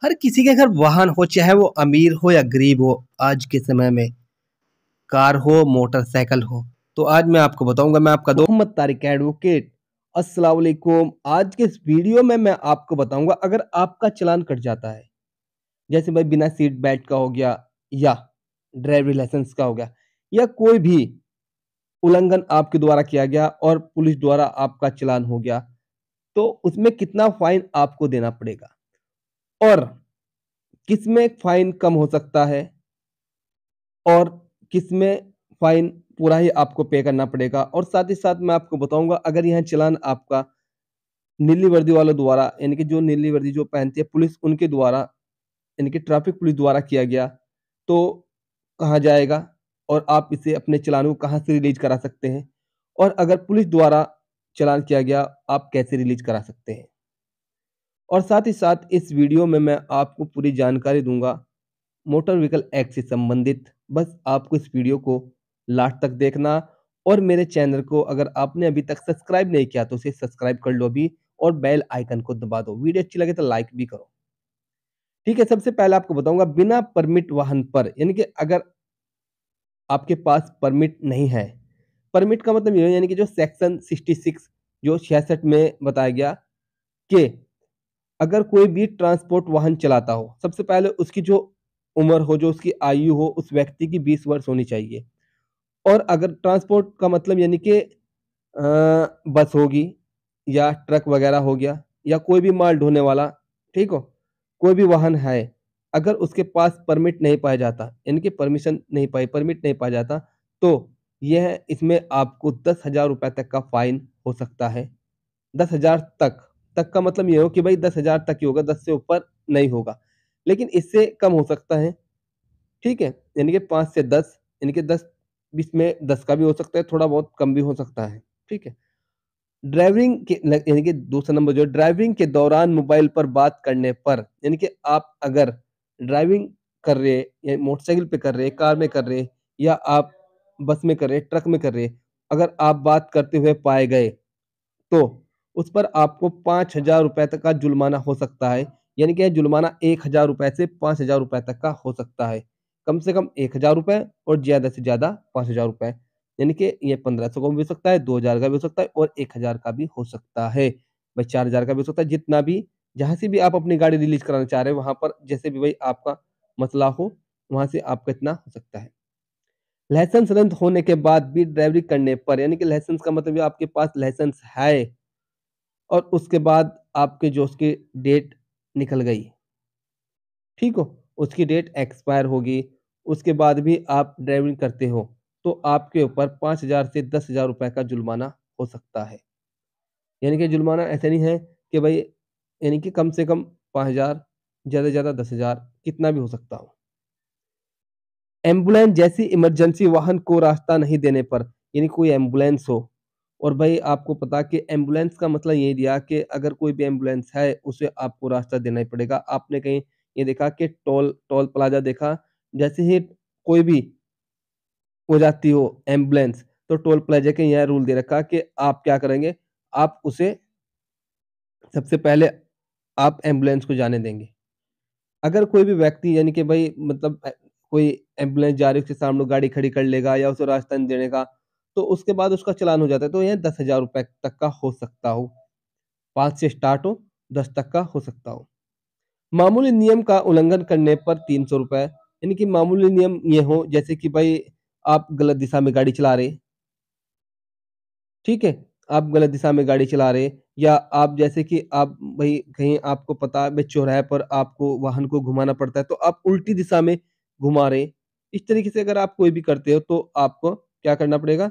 हर किसी के घर वाहन हो, चाहे वो अमीर हो या गरीब हो। आज के समय में कार हो, मोटरसाइकिल हो। तो आज मैं आपको बताऊंगा, मैं आपका मोहम्मद तारिक एडवोकेट। अस्सलाम वालेकुम। आज के इस वीडियो में मैं आपको बताऊंगा, अगर आपका चालान कट जाता है, जैसे भाई बिना सीट बेल्ट का हो गया, या ड्राइविंग लाइसेंस का हो गया, या कोई भी उल्लंघन आपके द्वारा किया गया और पुलिस द्वारा आपका चालान हो गया, तो उसमें कितना फाइन आपको देना पड़ेगा और किसमें फाइन कम हो सकता है और किसमें फाइन पूरा ही आपको पे करना पड़ेगा। और साथ ही साथ मैं आपको बताऊंगा, अगर यह चालान आपका नीली वर्दी वालों द्वारा, यानी कि जो नीली वर्दी जो पहनती है पुलिस, उनके द्वारा, यानी कि ट्रैफिक पुलिस द्वारा किया गया, तो कहाँ जाएगा और आप इसे अपने चालान को कहाँ से रिलीज करा सकते हैं, और अगर पुलिस द्वारा चालान किया गया, आप कैसे रिलीज करा सकते हैं। और साथ ही साथ इस वीडियो में मैं आपको पूरी जानकारी दूंगा मोटर व्हीकल एक्ट से संबंधित। बस आपको इस वीडियो को लास्ट तक देखना, और मेरे चैनल को अगर आपने अभी तक सब्सक्राइब नहीं किया तो उसे सब्सक्राइब कर लो अभी, और बेल आइकन को दबा दो। वीडियो अच्छी लगे तो लाइक भी करो। ठीक है, सबसे पहले आपको बताऊंगा, बिना परमिट वाहन पर, यानी कि अगर आपके पास परमिट नहीं है। परमिट का मतलब ये है, यानी कि जो सेक्शन 66 जो 66 में बताया गया कि अगर कोई भी ट्रांसपोर्ट वाहन चलाता हो, सबसे पहले उसकी जो उम्र हो, जो उसकी आयु हो, उस व्यक्ति की 20 वर्ष होनी चाहिए। और अगर ट्रांसपोर्ट का मतलब यानी कि बस होगी या ट्रक वगैरह हो गया, या कोई भी माल ढोने वाला, ठीक हो, कोई भी वाहन है, अगर उसके पास परमिट नहीं पाया जाता, यानी कि परमिट नहीं पाया जाता, तो यह इसमें आपको 10,000 रुपए तक का फाइन हो सकता है। 10,000 तक का मतलब ये हो कि भाई 10,000 तक ही होगा, 10 से ऊपर नहीं होगा, लेकिन इससे कम हो सकता है। ठीक है, यानी कि 5 से 10, यानी कि 10, बीच में 10 का भी हो सकता है, थोड़ा बहुत कम भी हो सकता है। ठीक है, ड्राइविंग के यानी कि दूसरा नंबर जो ड्राइविंग के दौरान मोबाइल पर बात करने पर, यानी कि आप अगर ड्राइविंग कर रहे, या मोटरसाइकिल पे कर रहे, कार में कर रहे, या आप बस में कर रहे, ट्रक में कर रहे, अगर आप बात करते हुए पाए गए, तो उस पर आपको 5,000 रुपए तक का जुर्माना हो सकता है। यानी कि जुर्माना 1,000 रुपए से 5,000 रुपए तक का हो सकता है। कम से कम 1,000 रुपए और ज़्यादा से ज़्यादा 5,000 रुपए। यानी कि ये 1,500 का भी हो सकता है, 2,000 का भी हो सकता है और 1,000 का भी हो सकता है। भाई 4,000 का भी हो सकता है, जितना भी, जहाँ से भी आप अपनी गाड़ी रिलीज़ कराना चाह रहे हो, वहाँ पर जैसे भी भाई आपका मसला हो, वहाँ से आपका इतना हो सकता है। लाइसेंस रद्द होने के बाद भी ड्राइवरी करने पर, यानी कि लाइसेंस का मतलब ये आपके पास लाइसेंस है और उसके बाद आपके जो उसकी डेट निकल गई, ठीक हो? उसकी डेट एक्सपायर होगी, उसके बाद भी आप ड्राइविंग करते हो, तो आपके ऊपर 5,000 से 10,000 रुपए का जुर्माना हो सकता है। यानी कि जुर्माना ऐसा नहीं है कि भई, यानी कि कम से कम 5,000, ज़्यादा से ज़्यादा 10,000, कितना भी हो सकता हो। एम्बुलेंस जैसी इमरजेंसी वाहन को रास्ता नहीं देने पर, यानी कोई एम्बुलेंस हो, और भाई आपको पता कि एम्बुलेंस का मतलब ये दिया कि अगर कोई भी एम्बुलेंस है, उसे आपको रास्ता देना ही पड़ेगा। आपने कहीं ये देखा कि टोल टोल प्लाज़ा देखा, जैसे ही कोई भी हो जाती हो एम्बुलेंस, तो टोल प्लाज़ा के यहाँ रूल दे रखा कि आप क्या करेंगे, आप उसे सबसे पहले आप एम्बुलेंस को जाने देंगे। अगर कोई भी व्यक्ति, यानी कि भाई मतलब कोई एम्बुलेंस जा रही है, उसके सामने गाड़ी खड़ी कर लेगा या उसे रास्ता नहीं देने का, तो उसके बाद उसका चालान हो जाता है। तो ये 10,000 रुपए तक का हो सकता हो। 5 से स्टार्ट हो, 10 तक का हो सकता हो। मामूली नियम का उल्लंघन करने पर 300 रुपए, यानी कि मामूली नियम ये हो, जैसे कि भाई आप गलत दिशा में गाड़ी चला रहे, ठीक है? आप गलत दिशा में गाड़ी चला रहे, या आप जैसे कि आप भई कहीं आपको पता है भई चौराहे पर आपको वाहन को घुमाना पड़ता है, तो आप उल्टी दिशा में घुमा रहे। इस तरीके से अगर आप कोई भी करते हो, तो आपको क्या करना पड़ेगा?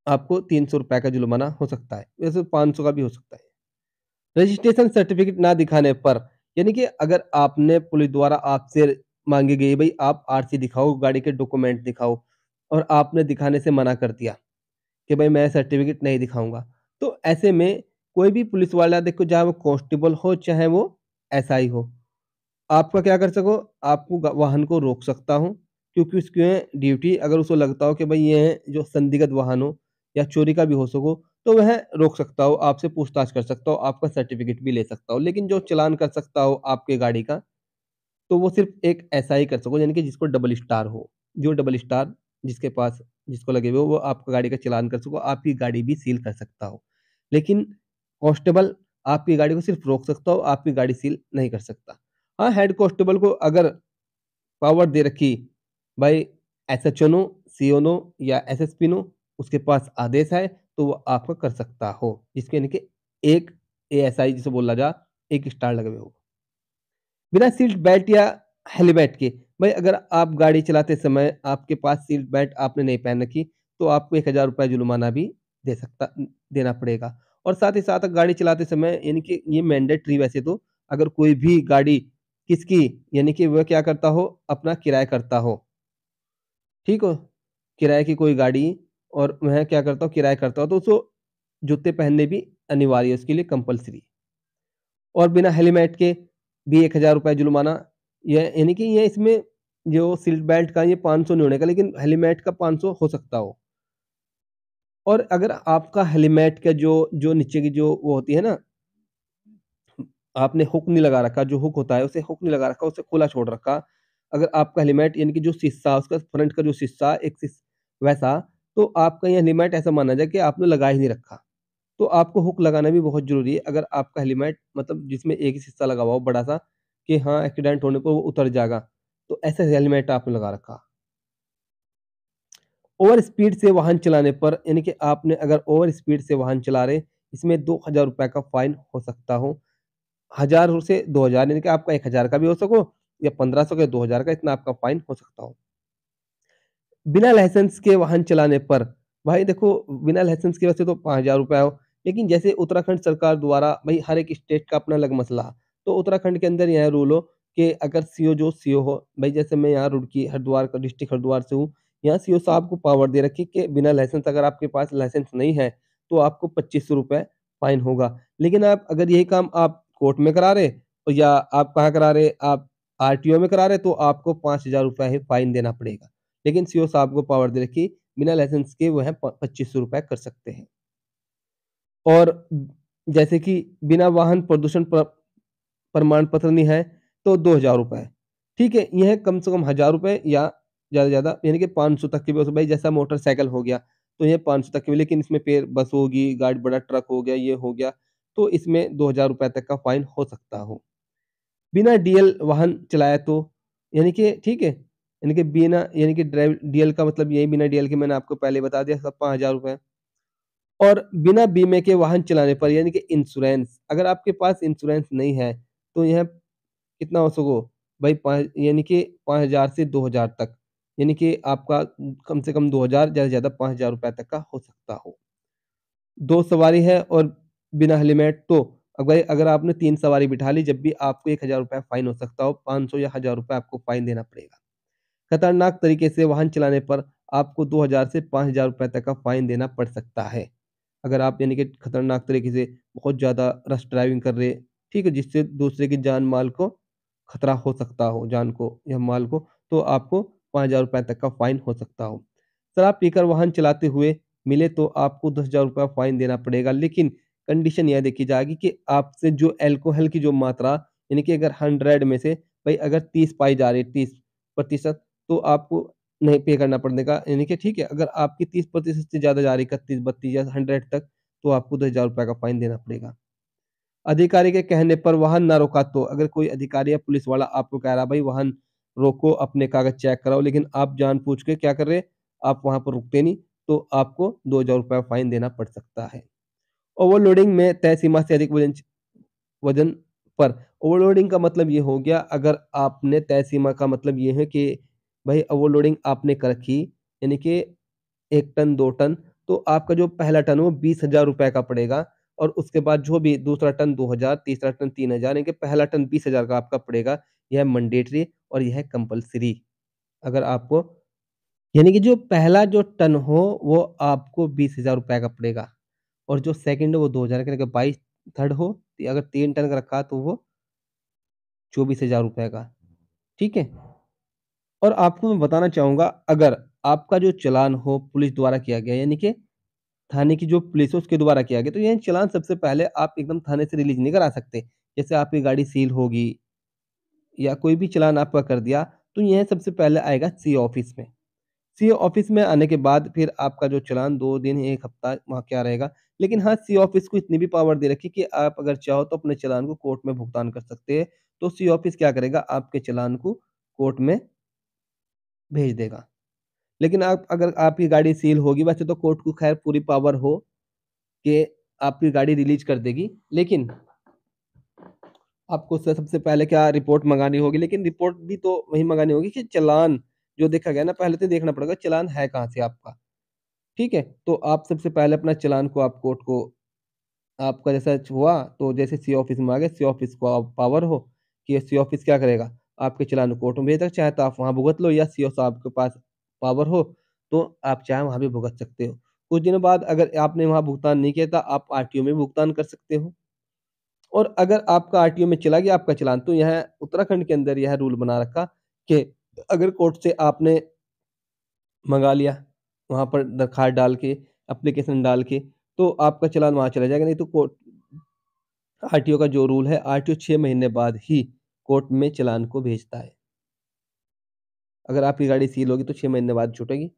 आपको 300 रुपए का जुर्माना हो सकता है। वैसे 500 का भी हो सकता है। रजिस्ट्रेशन सर्टिफ़िकेट ना दिखाने पर, यानी कि अगर आपने पुलिस द्वारा आपसे माँगी गई, भई आप आरसी दिखाओ, गाड़ी के डॉक्यूमेंट दिखाओ, और आपने दिखाने से मना कर दिया कि भाई मैं सर्टिफ़िकेट नहीं दिखाऊँगा। तो ऐसे में कोई भी पुलिस वाला देखो, चाहे वो कांस्टेबल हो, चाहे वो एसआई हो, आपका क्या कर सको, आपको वाहन को रोक सकता हूँ, क्योंकि उसकी ड्यूटी, अगर उसको लगता हो कि भाई ये जो संदिग्ध वाहन हो या चोरी का भी हो सको, तो वह रोक सकता हो, आपसे पूछताछ कर सकता हो, आपका सर्टिफ़िकेट भी ले सकता हो। लेकिन जो चालान कर सकता हो आपके गाड़ी का, तो वो सिर्फ़ एक एसआई कर सको, यानी कि जिसको डबल स्टार हो। जो डबल स्टार जिसके पास जिसको लगे हुए हो, वो आपका गाड़ी का चालान कर सको, आपकी गाड़ी भी सील कर सकता हो। लेकिन कांस्टेबल आपकी गाड़ी को सिर्फ़ रोक सकता हो, आपकी गाड़ी सील नहीं कर सकता। हाँ, हेड कांस्टेबल को अगर पावर दे रखी, भाई एसएचओ नो, सीओ नो या एसएसपी नो, उसके पास आदेश है, तो वो आपका कर सकता हो। जिसके यानी कि एक एएसआई जिसे बोला जा, 1 स्टार लगे हुए हो। बिना सीट बेल्ट या हेलमेट के, भाई अगर आप गाड़ी चलाते समय आपके पास सीट बेल्ट आपने नहीं पहन रखी, तो आपको ₹1000 जुर्माना भी देना पड़ेगा। और साथ ही साथ गाड़ी चलाते समय यानी कि ये मैंडेटरी वैसे तो, अगर कोई भी गाड़ी किसकी यानी कि वह क्या करता हो, अपना किराया करता हो, ठीक हो? किराए की कोई गाड़ी और वह क्या करता हो, किराया करता हो, तो उसको जूते पहनने भी अनिवार्य है उसके लिए कंपल्सरी। और बिना हेलमेट के भी ₹1000 जुर्माना। ये यानी कि ये इसमें जो सीट बेल्ट का ये 500 नहीं होने का, लेकिन हेलमेट का 500 हो सकता हो। और अगर आपका हेलमेट का जो जो नीचे की जो वो होती है ना, आपने हुक नहीं लगा रखा, जो हुक होता है उसे हुक नहीं लगा रखा, उसे खुला छोड़ रखा। अगर आपका हेलमेट यानी कि जो शीशा उसका फ्रंट का जो शीशा एक शीश वैसा, तो आपका ये हेलमेट ऐसा माना जाए कि आपने लगा ही नहीं रखा। तो आपको हुक लगाना भी बहुत ज़रूरी है। अगर आपका हेलमेट मतलब जिसमें एक ही शीशा लगा हुआ हो बड़ा-सा कि हाँ, एक्सीडेंट होने पर वो उतर जाएगा, तो ऐसा हेलमेट आपने लगा रखा। ओवर स्पीड से वाहन चलाने पर यानी कि आपने अगर ओवर स्पीड से वाहन चला रहे, इसमें ₹2000 का फ़ाइन हो सकता हो। 1000 से 2000 यानी कि आपका 1000 का भी हो सको या 1500 का या 2000 का, इतना आपका फ़ाइन हो सकता हो। बिना लाइसेंस के वाहन चलाने पर, भाई देखो बिना लाइसेंस के वैसे तो ₹5000 हो, लेकिन जैसे उत्तराखंड सरकार द्वारा भई हर एक स्टेट का अपना अलग मसला। तो उत्तराखंड के अंदर यह रूल हो कि अगर सीओ जो सीओ हो, भई जैसे मैं यहाँ रुड़की हरिद्वार का डिस्ट्रिक्ट हरिद्वार से हूँ, यहाँ सीओ साहब को पावर दे रखी कि बिना लाइसेंस अगर आपके पास लाइसेंस नहीं है, तो आपको ₹2500 फाइन होगा। लेकिन आप अगर यही काम आप कोर्ट में करा रहे या आप कहाँ करा रहे, आप आरटीओ में करा रहे, तो आपको ₹5000 ही फाइन देना पड़ेगा। लेकिन सीओ साहब को पावर दे रखी, बिना लाइसेंस के वह प ₹2500 कर सकते हैं। और जैसे कि बिना वाहन प्रदूषण प्रमाण पत्र नहीं है, तो ₹2000। ठीक है, यह कम से कम ₹1000 या ज़्यादा से ज़्यादा यानी कि 500 तक की भी हो सकता है। भाई जैसा मोटरसाइकिल हो गया, तो ये 500 तक की भी, लेकिन इसमें फिर बस होगी, गाड़ी बड़ा ट्रक हो गया, ये हो गया, तो इसमें ₹2000 तक का फाइन हो सकता हो। बिना डीएल वाहन चलाया तो यानी कि ठीक है, यानी कि बिना यानी कि ड्राइव डीएल का मतलब यही, बिना डीएल के मैंने आपको पहले बता दिया सब ₹5000। और बिना बीमे के वाहन चलाने पर यानी कि इंश्योरेंस, अगर आपके पास इंश्योरेंस नहीं है, तो यह कितना हो सको भाई 5 यानी कि 5000 से 2000 तक, यानी कि आपका कम से कम 2000 ज़्यादा से ज़्यादा ₹5000 तक का हो सकता हो। 2 सवारी है और बिना हेलमेट, तो भाई अगर आपने 3 सवारी बिठा ली, जब भी आपको ₹1000 फाइन हो सकता हो, 500 या ₹1000 आपको फाइन देना पड़ेगा। खतरनाक तरीके से वाहन चलाने पर आपको 2000 से ₹5000 तक का फाइन देना पड़ सकता है। अगर आप यानी कि खतरनाक तरीके से बहुत ज़्यादा रश ड्राइविंग कर रहे, ठीक है, जिससे दूसरे की जान-माल को खतरा हो सकता हो, जान को या माल को, तो आपको ₹5000 तक का फाइन हो सकता हो। शराब पीकर वाहन चलाते हुए मिले तो आपको ₹10,000 फाइन देना पड़ेगा, लेकिन कंडीशन यह देखी जाएगी कि आपसे जो अल्कोहल की जो मात्रा, यानी कि अगर 100 में से भई अगर 30 पाई जा रही है, 30% तो आपको नहीं पे करना पड़ेगा, यानी कि ठीक है, अगर आपकी 30% से ज़्यादा जा रही है, 31-32 या 100 तक, तो आपको ₹10,000 का फाइन देना पड़ेगा। अधिकारी के कहने पर वाहन ना रोका तो, अगर कोई अधिकारी या पुलिस वाला आपको कह रहा है भाई वाहन रोको, अपने कागज़ चेक कराओ, लेकिन आप जानबूझ के क्या कर रहे हैं, आप वहाँ पर रुकते नहीं, तो आपको ₹2000 फाइन देना पड़ सकता है। ओवरलोडिंग में तय सीमा से अधिक वज़न पर, ओवरलोडिंग का मतलब ये हो गया, अगर आपने तय सीमा का मतलब ये है कि भाई ओवरलोडिंग आपने कर रखी, यानी कि 1 टन, 2 टन, तो आपका जो पहला टन वो ₹20,000 का पड़ेगा और उसके बाद जो भी दूसरा टन 2000, तीसरा टन 3000, यानी कि पहला टन 20,000 का आपका पड़ेगा। यह मैंडेटरी और यह कंपल्सरी। अगर आपको यानी कि जो पहला जो टन हो वो आपको ₹20,000 का पड़ेगा और जो सेकंड है वो 2000 का, अगर 22 थर्ड हो, अगर 3 टन का रखा तो वो ₹24,000 का, ठीक है? और आपको मैं बताना चाहूँगा, अगर आपका जो चालान हो पुलिस द्वारा किया गया, यानी कि थाने की जो पुलिस है उसके द्वारा किया गया। तो यह चालान सबसे पहले आप एकदम थाने से रिलीज़ नहीं करा सकते। जैसे आपकी गाड़ी सील होगी या कोई भी चालान आपका कर दिया, तो यह सबसे पहले आएगा सीओ ऑफ़िस में। सीओ ऑफ़िस में आने के बाद फिर आपका जो चालान 2 दिन, 1 हफ़्ता वहाँ क्या रहेगा। लेकिन हाँ, सीओ ऑफ़िस को इतनी भी पावर दे रखी है कि आप अगर चाहो तो अपने चालान को कोर्ट में भुगतान कर सकते हैं। तो सीओ ऑफ़िस क्या करेगा, आपके चालान को कोर्ट में भेज देगा। लेकिन आप अगर आपकी गाड़ी सील होगी, वैसे तो कोर्ट को ख़ैर पूरी पावर हो कि आपकी गाड़ी रिलीज़ कर देगी। लेकिन आपको सबसे पहले क्या रिपोर्ट मँगानी होगी, लेकिन रिपोर्ट भी तो वही मँगानी होगी कि चालान जो देखा गया ना, पहले तो देखना पड़ेगा चालान है कहाँ से आपका, ठीक है? तो आप सबसे पहले अपना चालान को आप कोर्ट को आपका जैसा हुआ, तो जैसे सीओ ऑफ़िस में आ गए, सीओ ऑफ़िस को आप पावर हो कि सीओ ऑफ़िस क्या करेगा, आपके चालान को कोर्ट में भेज देगा, चाहे तो आप वहाँ भुगत लो या सीओ साहब के पास पावर हो, तो आप चाहे वहाँ भी भुगत सकते हो। कुछ दिनों बाद अगर आपने वहाँ भुगतान नहीं किया, तो आप आरटीओ में भुगतान कर सकते हो। और अगर आपका आरटीओ में चला गया आपका चालान, तो यह उत्तराखंड के अंदर यह रूल बना रखा कि अगर कोर्ट से आपने मँगा लिया, वहाँ पर दरख़्वास्त डाल के, एप्लीकेशन डाल के, तो आपका चालान वहाँ चला जाएगा, नहीं तो कोर्ट आरटीओ का जो रूल है, आरटीओ 6 महीने बाद ही कोर्ट में चालान को भेजता है। अगर आपकी गाड़ी सील होगी तो 6 महीने बाद छूटेगी,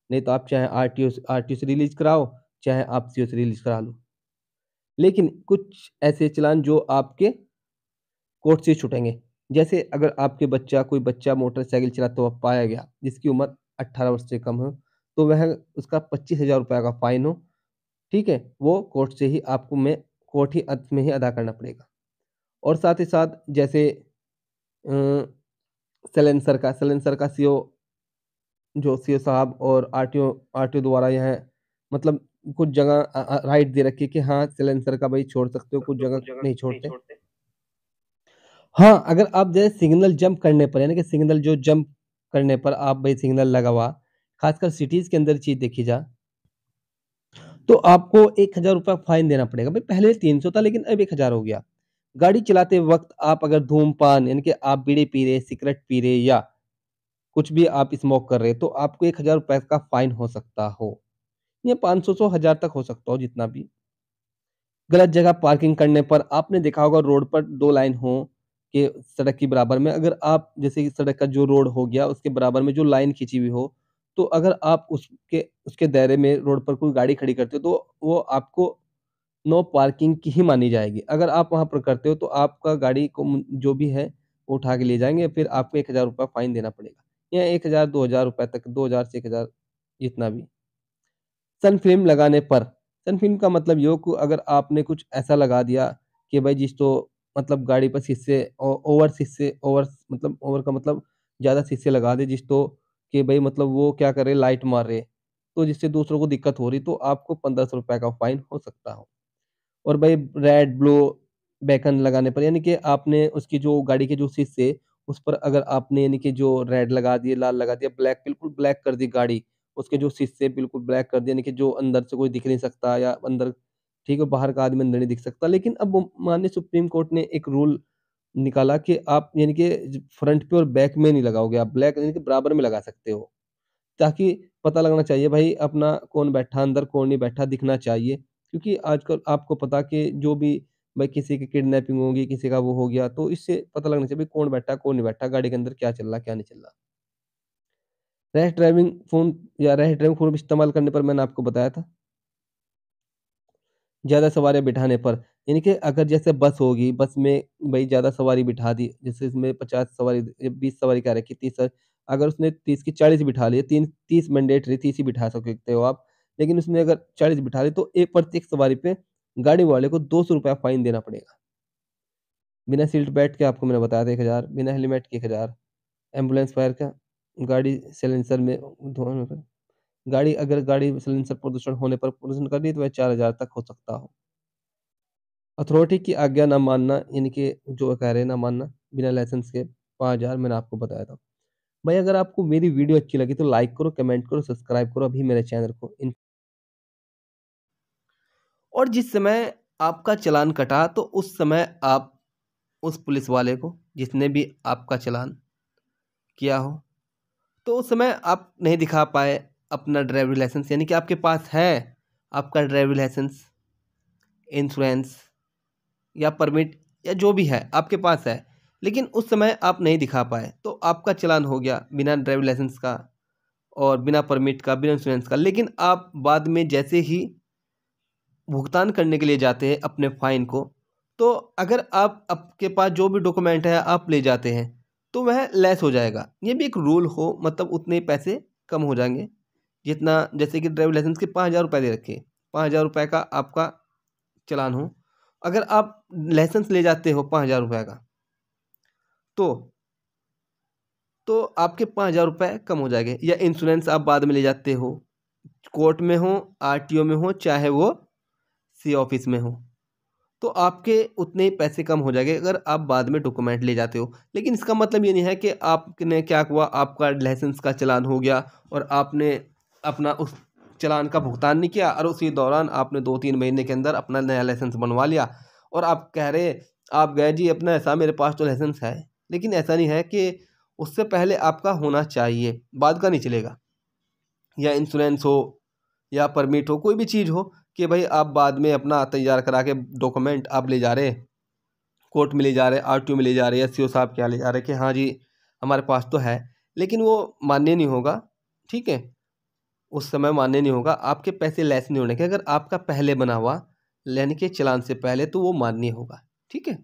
नहीं तो आप चाहे आरटीओ से रिलीज़ कराओ, चाहे आप सीओ से रिलीज़ करा लो। लेकिन कुछ ऐसे चालान जो आपके कोर्ट से छूटेंगे। जैसे अगर आपके बच्चा कोई बच्चा मोटरसाइकिल चलाता हुआ पाया गया, जिसकी उम्र 18 वर्ष से कम हो, तो वह उसका 25,000 रुपए का फ़ाइन हो, ठीक है? वो कोर्ट से ही आपको में कोर्ट ही अंत में ही अदा करना पड़ेगा। और साथ ही साथ जैसे अ, साइलेंसर का सीओ जो सीओ साहब और आरटीओ द्वारा यह मतलब कुछ जगह राइट दे रखी है कि हाँ, साइलेंसर का भाई छोड़ सकते हो, कुछ जगह नहीं छोड़ते। हाँ, अगर आप जैसे सिग्नल जंप करने पर यानी कि सिग्नल जो जंप करने पर आप भाई सिग्नल लगा हुआ, खासकर सिटीज़ के अंदर चीज़ देखी जा, तो आपको ₹1000 फ़ाइन देना पड़ेगा। भाई पहले 300 था लेकिन अब 1000 हो गया। गाड़ी चलाते वक़्त आप अगर धूम्रपान यानी कि आप बीड़ी पी रहे, सिगरेट पी रहे या कुछ भी आप स्मोक कर रहे, तो आपको ₹1000 का फ़ाइन हो सकता हो। या 500 से 1000 तक हो सकता हो जितना भी। गलत जगह पार्किंग करने पर आपने देखा होगा रोड पर 2 लाइन हो के सड़क के बराबर में अगर आप जैसे कि सड़क का जो रोड हो गया उसके बराबर में जो लाइन खींची हुई हो, तो अगर आप उसके उसके दायरे में रोड पर कोई गाड़ी खड़ी करते हो तो वो आपको नो पार्किंग की ही मानी जाएगी। अगर आप वहाँ पर करते हो तो आपका गाड़ी को जो भी है वो उठा के ले जाएँगे फिर आपको ₹1000 फ़ाइन देना पड़ेगा। या 1000 ₹2000 तक 2000 से 1000 जितना भी। सन फ़िल्म लगाने पर, सन फ़िल्म का मतलब ये हो कि अगर आपने कुछ ऐसा लगा दिया कि भाई जिस तो मतलब गाड़ी पर शीशे ओवर शीशे ओवर का मतलब ज़्यादा शीशे लगा दें जिस तो कि भाई मतलब वो क्या करे लाइट मार रहे, तो जिससे दूसरों को दिक्कत हो रही तो आपको ₹1500 का फ़ाइन हो सकता हो। और भाई रेड, ब्लू बेकन लगाने पर यानी कि आपने उसकी जो गाड़ी के जो शीशे उस पर अगर आपने यानी कि जो रेड लगा दिए, लाल लगा दिया, ब्लैक बिल्कुल ब्लैक कर दी गाड़ी, उसके जो शीशे बिल्कुल ब्लैक कर दिए यानी कि जो अंदर से कोई दिख नहीं सकता या अंदर ठीक है, बाहर का आदमी अंदर नहीं दिख सकता। लेकिन अब वो माननीय सुप्रीम कोर्ट ने एक रूल निकाला कि आप यानी कि फ्रंट पे और बैक में नहीं लगाओगे आप ब्लैक यानी कि बराबर में लगा सकते हो। ताकि पता लगना चाहिए भाई अपना कौन बैठा अंदर, कौन नहीं बैठा दिखना चाहिए। क्योंकि आजकल आपको पता कि जो भी भाई किसी की किडनैपिंग होगी, किसी का वो हो गया, तो इससे पता लगना चाहिए भाई कौन बैठा, कौन नहीं बैठा, गाड़ी के अंदर क्या चल रहा, क्या नहीं चल रहा। रैश ड्राइविंग फ़ोन इस्तेमाल करने पर मैंने आपको बताया था। ज़्यादा सवारियाँ बिठाने पर, यानी कि अगर जैसे बस होगी, बस में भई ज़्यादा सवारी बिठा दी, जैसे इसमें 50 सवारी 20 सवारी क्या रखी 30 अगर उसने 30 की 40 बिठा ली, 30 मैंडेटरी 30 ही बिठा सकते हो आप। लेकिन उसने अगर 40 बिठा ली तो एक प्रत्येक सवारी पे गाड़ी वाले को ₹200 फ़ाइन देना पड़ेगा। बिना सीट बेल्ट के आपको मैंने बताया था 1000, बिना हेलमेट के 1000, एम्बुलेंस फायर का, गाड़ी साइलेंसर में धुआँ पर गाड़ी साइलेंसर प्रदूषण होने पर प्रदूषण कर रही है तो वह 4000 तक हो सकता हो। अथॉरिटी की आज्ञा ना मानना यानी कि जो कह रहे हैं ना मानना, बिना लाइसेंस के 5000 मैंने आपको बताया था। भाई अगर आपको मेरी वीडियो अच्छी लगी तो लाइक करो, कमेंट करो, सब्सक्राइब करो अभी मेरे चैनल को इन और जिस समय आपका चालान कटा तो उस समय आप उस पुलिस वाले को जिसने भी आपका चालान किया हो, तो उस समय आप नहीं दिखा पाए अपना ड्राइविंग लाइसेंस यानी कि आपके पास है, आपका ड्राइविंग लाइसेंस, इंश्योरेंस या परमिट या जो भी है आपके पास है, लेकिन उस समय आप नहीं दिखा पाए, तो आपका चालान हो गया बिना ड्राइविंग लाइसेंस का और बिना परमिट का, बिना इंश्योरेंस का। लेकिन आप बाद में जैसे ही भुगतान करने के लिए जाते हैं अपने फाइन को, तो अगर आप आपके पास जो भी डॉक्यूमेंट है आप ले जाते हैं तो वह लेस हो जाएगा। ये भी एक रूल हो, मतलब उतने ही पैसे कम हो जाएंगे जितना, जैसे कि ड्राइविंग लाइसेंस के 5,000 रुपये दे रखे, 5,000 रुपये का आपका चालान हो, अगर आप लाइसेंस ले जाते हो 5,000 रुपये का, तो आपके 5,000 रुपये कम हो जाएंगे। या इंश्योरेंस आप बाद में ले जाते हो, कोर्ट में हो, आरटीओ में हो, चाहे वो सी ऑफिस में हो, तो आपके उतने ही पैसे कम हो जाएंगे अगर आप बाद में डॉक्यूमेंट ले जाते हो। लेकिन इसका मतलब ये नहीं है कि आपने क्या हुआ, आपका लाइसेंस का चालान हो गया और आपने अपना उस चालान का भुगतान नहीं किया और उसी दौरान आपने 2-3 महीने के अंदर अपना नया लाइसेंस बनवा लिया और आप कह रहे, आप गए जी अपना, ऐसा मेरे पास तो लाइसेंस है। लेकिन ऐसा नहीं है, कि उससे पहले आपका होना चाहिए, बाद का नहीं चलेगा। या इंश्योरेंस हो या परमिट हो, कोई भी चीज़ हो, कि भाई आप बाद में अपना तैयार करा के डॉक्यूमेंट आप ले जा रहे, कोर्ट में ले जा रहे, आरटीओ में ले जा रहे, एससीओ साहब क्या ले जा रहे कि हाँ जी हमारे पास तो है, लेकिन वो मान्य नहीं होगा। ठीक है, उस समय मान्य नहीं होगा, आपके पैसे लेस नहीं होने के। अगर आपका पहले बना हुआ यानी कि चालान से पहले, तो वो मान्य होगा। ठीक है।